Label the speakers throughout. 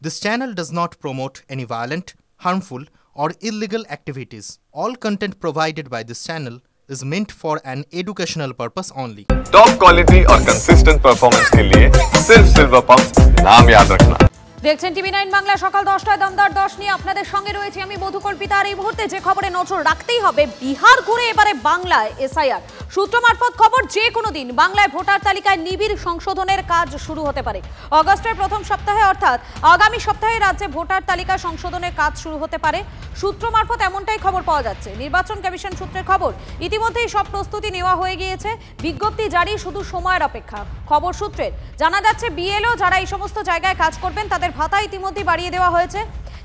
Speaker 1: This channel does not promote any violent, harmful, or illegal activities. All content provided by this channel is meant for an educational purpose only.
Speaker 2: Top quality और consistent performance के लिए सिर्फ silver pump नाम याद रखना।
Speaker 3: দেখছেন TV 9 Bangla সকাল 10টায় দমদার 10 নিয়ে আপনাদের সঙ্গে রয়েছে আমি মধুকল্পিতা। আর এই মুহূর্তে যে খবরে নজর রাখতেই হবে, বিহার ঘুরে এবারে বাংলায় এসআইআর। সূত্র মারফত খবর, যে কোনো দিন বাংলায় ভোটার তালিকায় নিবিড় সংশোধনের কাজ শুরু হতে পারে। আগস্টের প্রথম সপ্তাহে অর্থাৎ আগামী সপ্তাহে রাজ্যে ভোটার তালিকা সংশোধনের কাজ শুরু হতে পারে। সূত্র মারফত এমনটাই খবর পাওয়া যাচ্ছে। নির্বাচন কমিশন সূত্রের খবর, ইতিমধ্যেই সব প্রস্তুতি নেওয়া হয়ে গিয়েছে, বিজ্ঞপ্তি জারি শুধু সময়ের অপেক্ষা। খবর সূত্রে জানা যাচ্ছে, বিএলও যারা এই সমস্ত জায়গায় কাজ করবেন তাদের ভাতা ইতিমধ্যেই বাড়িয়ে দেওয়া হয়েছে।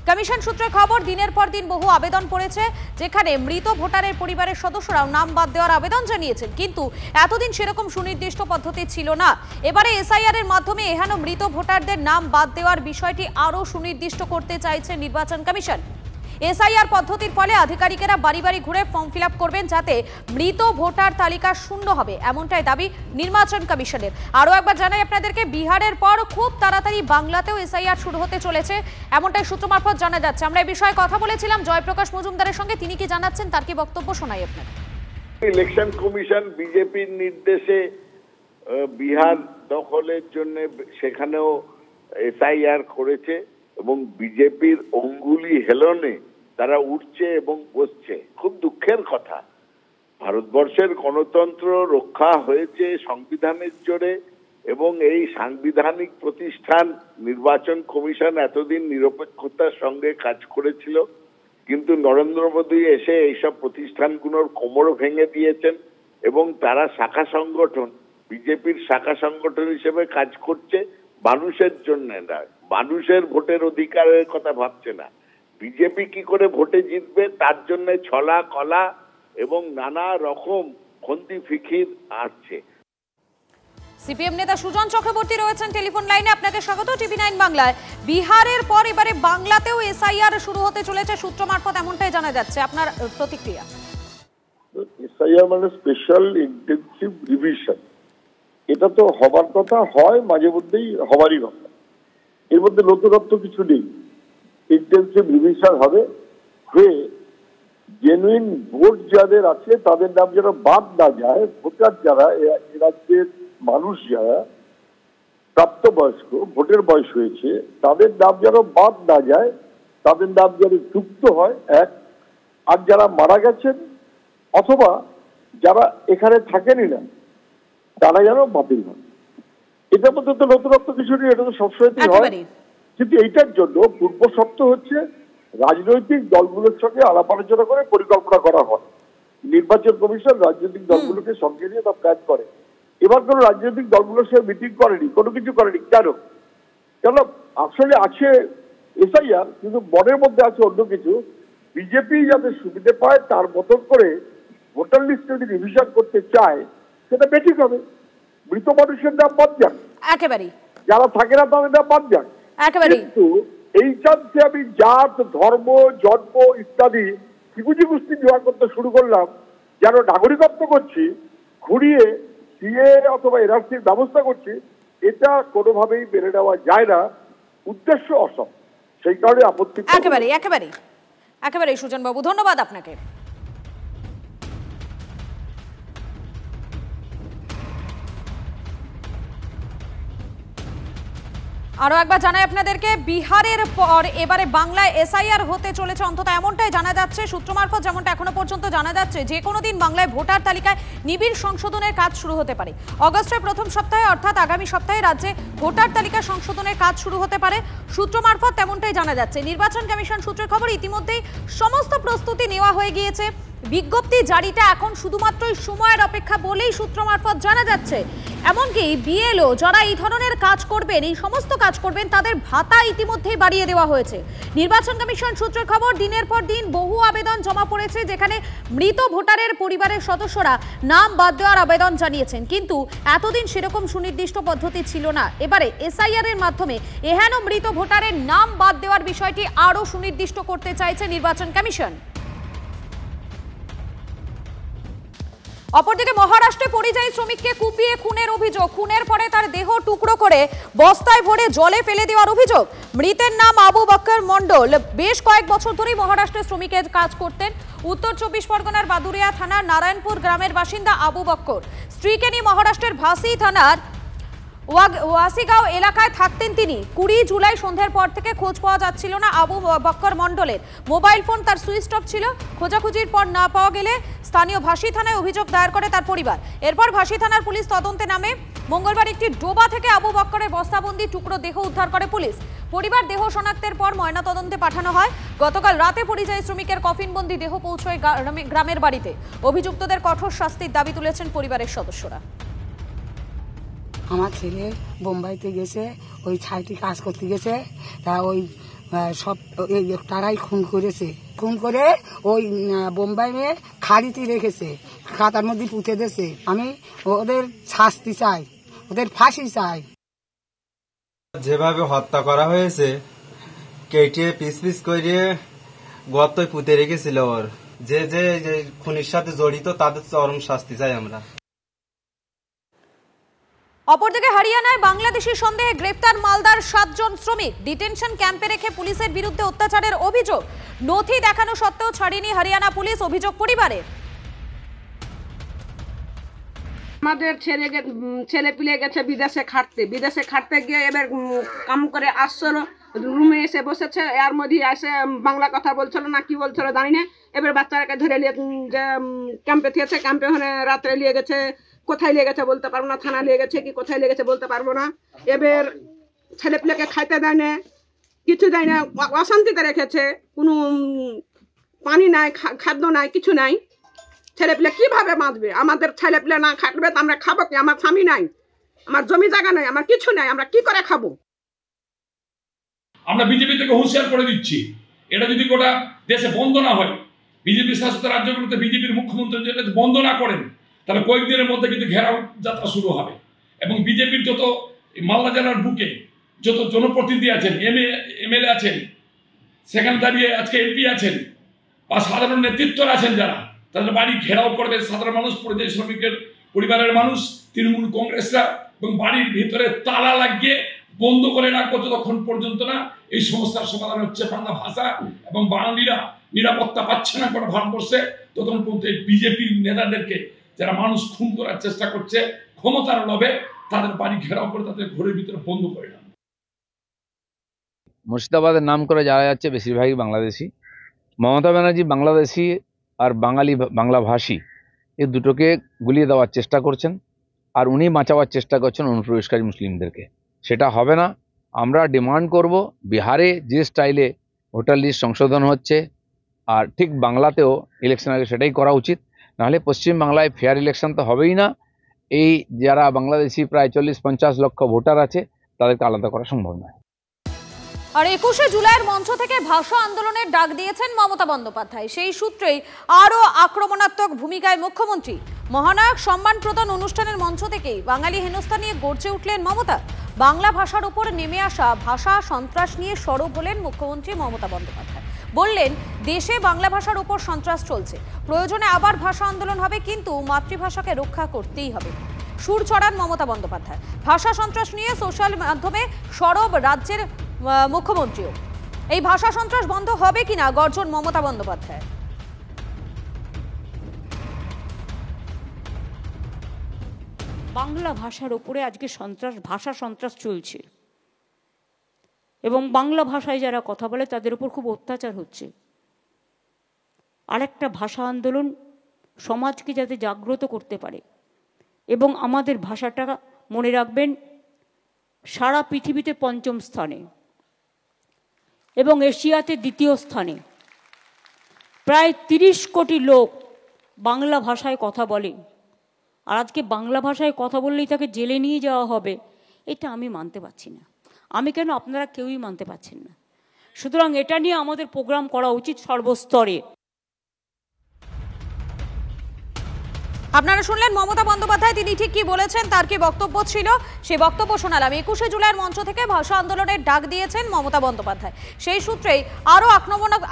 Speaker 3: কমিশন সূত্রের খবর, দিনের পর দিন বহু আবেদন পড়েছে, যেখানে মৃত ভোটারের পরিবারের সদস্যরাও নাম বাদ দেওয়ার আবেদন জানিয়েছেন, কিন্তু এতদিন সেরকম সুনির্দিষ্ট পদ্ধতি ছিল না। এবারে এসআইআর এর মাধ্যমে এহেন মৃত ভোটারদের নাম বাদ দেওয়ার বিষয়টি আরও সুনির্দিষ্ট করতে চাইছে নির্বাচন কমিশন। এসআইআর পদ্ধতির ফলে আধিকারিকেরা বাড়ি বাড়ি ঘুরে ফর্ম ফিল আপ করবেন, যাতে মৃত ভোটার তালিকা শূন্য হবে, এমনটাই দাবি নির্বাচন কমিশনের। আরও একবার জানাই আপনাদেরকে, বিহারের পর খুব তাড়াতাড়ি বাংলাতেও এসআইআর শুরু হতে চলেছে, এমনটাই সূত্র মারফত জানা যাচ্ছে। আমরা এই বিষয়ে কথা বলেছিলাম জয়প্রকাশ মজুমদারের সঙ্গে, তিনি কি জানাচ্ছেন তার কি বক্তব্য শোনাই আপনাদের।
Speaker 4: ইলেকশন কমিশন বিজেপির নির্দেশে বিহার দখলের জন্য সেখানেও এসআইআর করেছে এবং বিজেপির অঙ্গুলি হেলনে তারা উঠছে এবং বসছে। খুব দুঃখের কথা, ভারতবর্ষের গণতন্ত্র রক্ষা হয়েছে সংবিধানের জোরে এবং এই সাংবিধানিক প্রতিষ্ঠান নির্বাচন কমিশন এতদিন নিরপেক্ষতার সঙ্গে কাজ করেছিল, কিন্তু নরেন্দ্র মোদী এসে এইসব প্রতিষ্ঠানগুলোর কোমর ভেঙে দিয়েছেন এবং তারা শাখা সংগঠন, বিজেপির শাখা সংগঠন হিসেবে কাজ করছে মানুষের জন্য না, মানুষের ভোটের অধিকারের কথা ভাবছে না। বিজেপি কি করে ভোটে জিতবে তার জন্য ছলা কলা এবং নানা রকম খন্তি ফিকির আসছে।
Speaker 3: সিপিএম নেতা সুজন চক্রবর্তী রয়েছেন টেলিফোন লাইনে, আপনাকে স্বাগত টিভি 9 বাংলায়। বিহারের পর এবারে বাংলাতেও এসআইআর শুরু হতে চলেছে, সূত্র মারফত এমনটাই জানা যাচ্ছে, আপনার প্রতিক্রিয়া।
Speaker 5: এসআইআর মানে স্পেশাল ইন্টেনসিভ রিভিশন, এটা তো হবার কথা, হয় মাঝে মধ্যেই হবারই কথা, এর মধ্যে নতুনত্ব কিছু নেই। ইন্টেনসিভ রিভিশন হবে, হয়ে জেনুইন ভোট যাদের আছে তাদের নাম যেন বাদ না যায়, ভোটার যারা এ রাজ্যের মানুষ যারা প্রাপ্তবয়স্ক ভোটের বয়স হয়েছে তাদের নাম যেন বাদ না যায়, তাদের নাম যেন যুক্ত হয় এক, আর যারা মারা গেছেন অথবা যারা এখানে থাকেনই না তারা যেন বাতিল হয়। এটার মধ্যে তো নতুনত্ব কিছু নেই, এটা তো সবসময় হয়, কিন্তু এইটার জন্য পূর্ব শর্ত হচ্ছে রাজনৈতিক দলগুলোর সঙ্গে আলাপ আলোচনা করে পরিকল্পনা করা হয়। নির্বাচন কমিশন রাজনৈতিক দলগুলোকে সঙ্গে নিয়ে তা প্ল্যান করে। এবার কোনো রাজনৈতিক দলগুলোর সঙ্গে মিটিং করেনি, কোনো কিছু করেনি। কেন? কেন আসলে আছে এসআইআর, কিন্তু মনের মধ্যে আছে অন্য কিছু। বিজেপি যাতে সুবিধে পায় তার মতন করে ভোটার লিস্ট যদি রিভিশন করতে চায় সেটা বেঠিক হবে। মৃত মানুষের নাম বাদ যাক, একেবারেই যারা থাকে না তাদের নাম বাদ যাক, একেবারেই। কিন্তু এই চান্সে আমি জাত, ধর্ম, জন্ম ইত্যাদি ত্রিভুজি গোষ্ঠী জোগাড় করতে শুরু করলাম, যেন নাগরিকত্ব করছি, ঘুরিয়ে সিএ অথবা এনআরসির ব্যবস্থা করছি, এটা কোনোভাবেই মেনে নেওয়া যায় না, উদ্দেশ্য অসৎ, সেই কারণে আপত্তি।
Speaker 3: একেবারেই একেবারেই একেবারেই সুজন বাবু, ধন্যবাদ আপনাকে। আরো একবার জানাই আপনাদেরকে, বিহারের পর এবারে বাংলায় এসআইআর হতে চলেছে, অন্তত এমনটাই জানা যাচ্ছে সূত্র মারফত। যেমনটা এখনো পর্যন্ত জানা যাচ্ছে, যে কোনো দিন বাংলায় ভোটার তালিকায় নিবিড় সংশোধনের কাজ শুরু হতে পারে। অগস্টের প্রথম সপ্তাহে অর্থাৎ আগামী সপ্তাহে রাজ্যে ভোটার তালিকা সংশোধনের কাজ শুরু হতে পারে, সূত্র মারফত তেমনটাই জানা যাচ্ছে। নির্বাচন কমিশন সূত্রের খবর, ইতিমধ্যেই সমস্ত প্রস্তুতি নেওয়া হয়ে গিয়েছে, বিজ্ঞপ্তি জারিটা এখন শুধুমাত্রই সময়ের অপেক্ষা বলেই সূত্র মারফত জানা যাচ্ছে। এমনকি বিএলও যারা এই ধরনের কাজ করবেন, এই সমস্ত কাজ করবেন, তাদের ভাতা ইতিমধ্যেই বাড়িয়ে দেওয়া হয়েছে। নির্বাচন কমিশন সূত্রের খবর, দিনের পর দিন বহু আবেদন জমা পড়েছে, যেখানে মৃত ভোটারের পরিবারের সদস্যরা নাম বাদ দেওয়ার আবেদন জানিয়েছেন, কিন্তু এতদিন সেরকম সুনির্দিষ্ট পদ্ধতি ছিল না। এবারে এসআইআর এর মাধ্যমে এহেন মৃত ভোটারের নাম বাদ দেওয়ার বিষয়টি আরও সুনির্দিষ্ট করতে চাইছে নির্বাচন কমিশন। অপরদিকে মহারাষ্ট্রে পরিযায়ী শ্রমিককে কুপিয়ে খুনের অভিযোগ। খুনের পরে তার দেহ টুকরো করে বস্তায় ভরে জলে ফেলে দেওয়ার অভিযোগ। মৃতের নাম আবু বক্কর মণ্ডল। বেশ কয়েক বছর ধরেই মহারাষ্ট্রে শ্রমিকের কাজ করতেন। উত্তর 24 পরগনার বাদুরিয়া থানার নারায়ণপুর গ্রামের বাসিন্দা আবু বক্কর স্ত্রীকে নিয়ে মহারাষ্ট্রের ভাসি থানার ওয়াসিগাঁও এলাকায় থাকতেন তিনি। 20 জুলাই সন্ধ্যার পর থেকে খোঁজ পাওয়া যাচ্ছিল না আবু বক্কর মণ্ডলের। মোবাইল ফোন তার সুইচ অফ ছিল। খোঁজাখুঁজির পর না পাওয়া গেলে স্থানীয় ভাসি থানায় অভিযোগ দায়ের করে তার পরিবার। এরপর ভাসি থানার পুলিশ তদন্তে নামে। মঙ্গলবার একটি ডোবা থেকে আবু বক্করের বস্তাবন্দি টুকরো দেহ উদ্ধার করে পুলিশ। পরিবার দেহ শনাক্তের পর ময়নাতদন্তে পাঠানো হয়। গতকাল রাতে পরিযায়ী শ্রমিকের কফিনবন্দি দেহ পৌঁছয় গ্রামের বাড়িতে। অভিযুক্তদের কঠোর শাস্তির দাবি তুলেছেন পরিবারের সদস্যরা।
Speaker 6: আমার ছেলে বোম্বাইতে গেছে, ওই ছাইটি কাজ করতে গেছে, তা ওই সব তারাই খুন করেছে। খুন করে ওই বোম্বাইয়ে খাড়িতে রেখেছে, খাতার মধ্যে পুঁতে দিয়েছে। আমি ওদের শাস্তি চাই, ওদের ফাঁসি চাই।
Speaker 7: যেভাবে হত্যা করা হয়েছে, কেটে পিস পিস করে গর্তয় পুঁতে রেখেছিল। ওর যে যে খুনের সাথে জড়িত তাদের চরম শাস্তি চাই আমরা।
Speaker 3: অপরদিকে হরিয়ানায় বাংলাদেশি সন্দেহে গ্রেফতার মালদার 7 জন শ্রমিক। ডিটেনশন ক্যাম্পে রেখে পুলিশের বিরুদ্ধে অত্যাচারের অভিযোগ। নথি দেখানো সত্ত্বেও ছাড়েনি হরিয়ানা পুলিশ, অভিযোগ পরিবারের।
Speaker 8: আমাদের ছেলে পিলে গেছে বিদেশে খাটতে গিয়ে এবার কাম করে আসছিল, রুমে এসে বসেছে। এর মধ্যে এসে বাংলা কথা বলছিল না কি বলছিল জানি না। এবার বাচ্চাটাকে ধরে নিয়ে যে ক্যাম্পে থিয়েছে, ক্যাম্পে ওখানে রাত্রে নিয়ে গেছে। কোথায় নিয়ে গেছে বলতে পারবো না, থানা নিয়ে গেছে কি কোথায় নিয়ে গেছে বলতে পারবো না। এবার ছেলে পিলেকে খাইতে দেয় না, কিছু দেয় না, অশান্তিতে রেখেছে। কোনো পানি নাই, খাদ্য নাই, কিছু নাই। ছেলেপিলে কিভাবে বাঁচবে? আমাদের ছেলেপিলে না খাটবে তো আমরা খাবো কি? আমার স্বামী নাই, আমার জমি জায়গা নাই, আমার কিছু নাই, আমরা কি করে খাবো?
Speaker 9: আমরা বিজেপি থেকে হুঁশিয়ার করে দিচ্ছি, এটা যদি গোটা দেশে বন্ধ না হয়, বিজেপি শাসিত রাজ্যগুলোতে বিজেপির মুখ্যমন্ত্রী যদি বন্ধ না করেন, তাহলে কয়েকদিনের মধ্যে কিন্তু ঘেরাও যাত্রা শুরু হবে। এবং বিজেপির যত মালদা জেলার বুকে যত জনপ্রতিনিধি আছেন, এমএলএ আছেন, সেখানে দাঁড়িয়ে আজকে এমপি আছেন বা সাধারণ নেতৃত্বরা আছেন, যারা তাদের বাড়ি ঘেরাও করবে সাধারণ মানুষ, পরিযায়ী শ্রমিকের পরিবারের মানুষ, তৃণমূল কংগ্রেসরা, এবং বাড়ির ভিতরে তালা লাগিয়ে বন্ধ করে রাখবো যতক্ষণ পর্যন্ত না এই সমস্যার সমাধান হচ্ছে। বাংলা ভাষা এবং বাঙালিরা নিরাপত্তা পাচ্ছে না কোনো ভারতবর্ষে, ততক্ষণ পর্যন্ত এই বিজেপির নেতাদেরকে যারা মানুষ খুন করার চেষ্টা করছে ক্ষমতার লোভে, তাদের বাড়ি ঘেরাও করে তাদের ঘরের ভিতরে বন্ধ করে না।
Speaker 10: মুর্শিদাবাদের নাম করে যারা যাচ্ছে বেশিরভাগই বাংলাদেশি। মমতা ব্যানার্জি বাংলাদেশি আর বাংলা ভাষী এই দুটোকে গুলিয়ে দেওয়ার চেষ্টা করছেন, আর উনি বাঁচাবার চেষ্টা করছেন অনুপ্রবেশকারী মুসলিমদেরকে। সেটা হবে না। আমরা ডিমান্ড করব বিহারে যে স্টাইলে ভোটার লিস্ট সংশোধন হচ্ছে, আর ঠিক বাংলাতেও ইলেকশন আগে সেটাই করা উচিত। নাহলে পশ্চিমবাংলায় ফেয়ার ইলেকশন তো হবেই না। এই যারা বাংলাদেশি প্রায় 40-50 লক্ষ ভোটার আছে, তাদেরকে আলাদা করা সম্ভব নয়।
Speaker 3: আর 21শে জুলাইয়ের মঞ্চ থেকে ভাষা আন্দোলনের ডাক দিয়েছেন মমতা বন্দ্যোপাধ্যায়। সেই সূত্রেই আরও আক্রমণাত্মক ভূমিকায় মুখ্যমন্ত্রী। মহানায়ক সম্মান প্রদান অনুষ্ঠানের মঞ্চ থেকেই বাঙালি হেনস্থা নিয়ে গর্জে উঠলেন মমতা। বাংলা ভাষার উপর নেমে আসা ভাষা সন্ত্রাস নিয়ে সরব হলেন মুখ্যমন্ত্রী মমতা বন্দ্যোপাধ্যায়। বললেন, দেশে বাংলা ভাষার উপর সন্ত্রাস চলছে, প্রয়োজনে আবার ভাষা আন্দোলন হবে, কিন্তু মাতৃভাষাকে রক্ষা করতেই হবে। সুর চড়ান মমতা বন্দ্যোপাধ্যায়। ভাষা সন্ত্রাস নিয়ে সোশ্যাল মাধ্যমে সরব রাজ্যের মুখ্যমন্ত্রীও। এই ভাষা সন্ত্রাস বন্ধ হবে কিনা গর্জন মমতা বন্দ্যোপাধ্যায়।
Speaker 11: বাংলা ভাষার উপরে আজকে ভাষা সন্ত্রাস চলছে, এবং বাংলা ভাষায় যারা কথা বলে তাদের উপর খুব অত্যাচার হচ্ছে। আরেকটা ভাষা আন্দোলন সমাজকে যাতে জাগ্রত করতে পারে, এবং আমাদের ভাষাটা মনে রাখবেন সারা পৃথিবীতে 5ম স্থানে এবং এশিয়াতে 2য় স্থানে। প্রায় 30 কোটি লোক বাংলা ভাষায় কথা বলে, আর আজকে বাংলা ভাষায় কথা বললেই তাকে জেলে নিয়ে যাওয়া হবে, এটা আমি মানতে পারছি না। আমি কেন, আপনারা কেউই মানতে পারছেন না। সুতরাং এটা নিয়ে আমাদের প্রোগ্রাম করা উচিত সর্বস্তরে।
Speaker 3: আপনারা শুনলেন মমতা বন্দ্যোপাধ্যায়, তিনি ঠিক কি বলেছেন, তার কি বক্তব্য ছিল, সেই বক্তব্য শোনালাম। 21শে জুলাইয়ের মঞ্চ থেকে ভাষা আন্দোলনের ডাক দিয়েছেন মমতা বন্দ্যোপাধ্যায়। সেই সূত্রেই আরও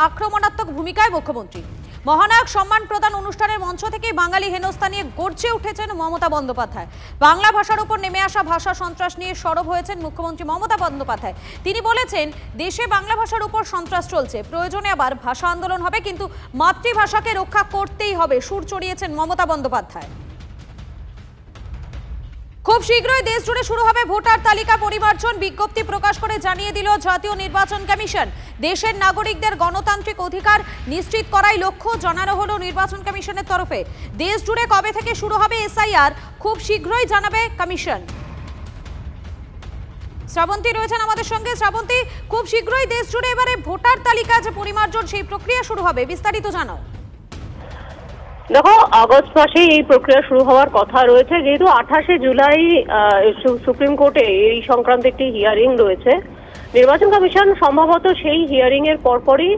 Speaker 3: আক্রমণাত্মক ভূমিকায় মুখ্যমন্ত্রী। মহানায়ক সম্মান প্রদান অনুষ্ঠানের মঞ্চ থেকে বাঙালি হেনস্থা নিয়ে গর্জে উঠেছেন মমতা বন্দ্যোপাধ্যায়। বাংলা ভাষার উপর নেমে আসা ভাষা সন্ত্রাস নিয়ে সরব হয়েছেন মুখ্যমন্ত্রী মমতা বন্দ্যোপাধ্যায়। তিনি বলেছেন, দেশে বাংলা ভাষার উপর সন্ত্রাস চলছে, প্রয়োজনে আবার ভাষা আন্দোলন হবে, কিন্তু মাতৃভাষাকে রক্ষা করতেই হবে, সুর চড়িয়েছেন মমতা বন্দ্যোপাধ্যায়। খুব শীঘ্রই দেশ জুড়ে শুরু হবে ভোটার তালিকা পরিমার্জন, বিজ্ঞপ্তি প্রকাশ করে জানিয়ে দিল জাতীয় নির্বাচন কমিশন। দেশের নাগরিকদের গণতান্ত্রিক অধিকার নিশ্চিত করাই লক্ষ্য জানানো হলো নির্বাচন কমিশনের তরফে। দেশ জুড়ে কবে থেকে শুরু হবে এসআইআর খুব শীঘ্রই জানাবে কমিশন। শ্রাবন্তী রয়েছেন আমাদের সঙ্গে। শ্রাবন্তী, খুব শীঘ্রই দেশ জুড়ে এবারে ভোটার তালিকা যে পরিমার্জন সেই প্রক্রিয়া শুরু হবে, বিস্তারিত জানাও।
Speaker 12: দেখো, আগস্ট মাসে এই প্রক্রিয়া শুরু হওয়ার কথা রয়েছে, যেহেতু 28শে জুলাই সুপ্রিম কোর্টে এই সংক্রান্ত একটি হিয়ারিং রয়েছে। নির্বাচন কমিশন সম্ভবত সেই হিয়ারিং এর পরপরই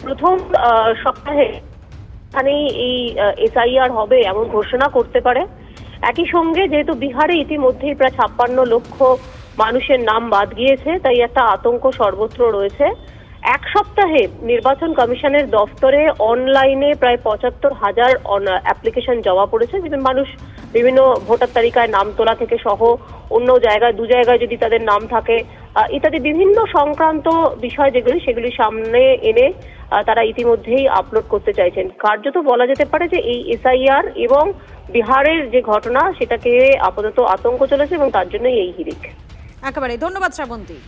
Speaker 12: প্রথম সপ্তাহে এখানেই এই এসআইআর হবে এমন ঘোষণা করতে পারে। একই সঙ্গে যেহেতু বিহারে ইতিমধ্যেই প্রায় 56 লক্ষ মানুষের নাম বাদ গিয়েছে, তাই একটা আতঙ্ক সর্বত্র রয়েছে। এক সপ্তাহে নির্বাচন কমিশনের দফতরে অনলাইনে প্রায় 75,000 অ্যাপ্লিকেশন জমা পড়েছে। মানুষ বিভিন্ন ভোটার তালিকায় নাম তোলা থেকে সহ অন্য জায়গায় 2 জায়গায় যদি তাদের নাম থাকে ইত্যাদি বিভিন্ন সংক্রান্ত বিষয় সেগুলি সামনে এনে তারা ইতিমধ্যেই আপলোড করতে চাইছেন। কার্যত বলা যেতে পারে যে এই এসআইআর এবং বিহারের যে ঘটনা সেটাকে আপাতত আতঙ্ক চলেছে এবং তার জন্যই এই হিড়িক।
Speaker 3: একেবারে ধন্যবাদ শ্রাবন্তী।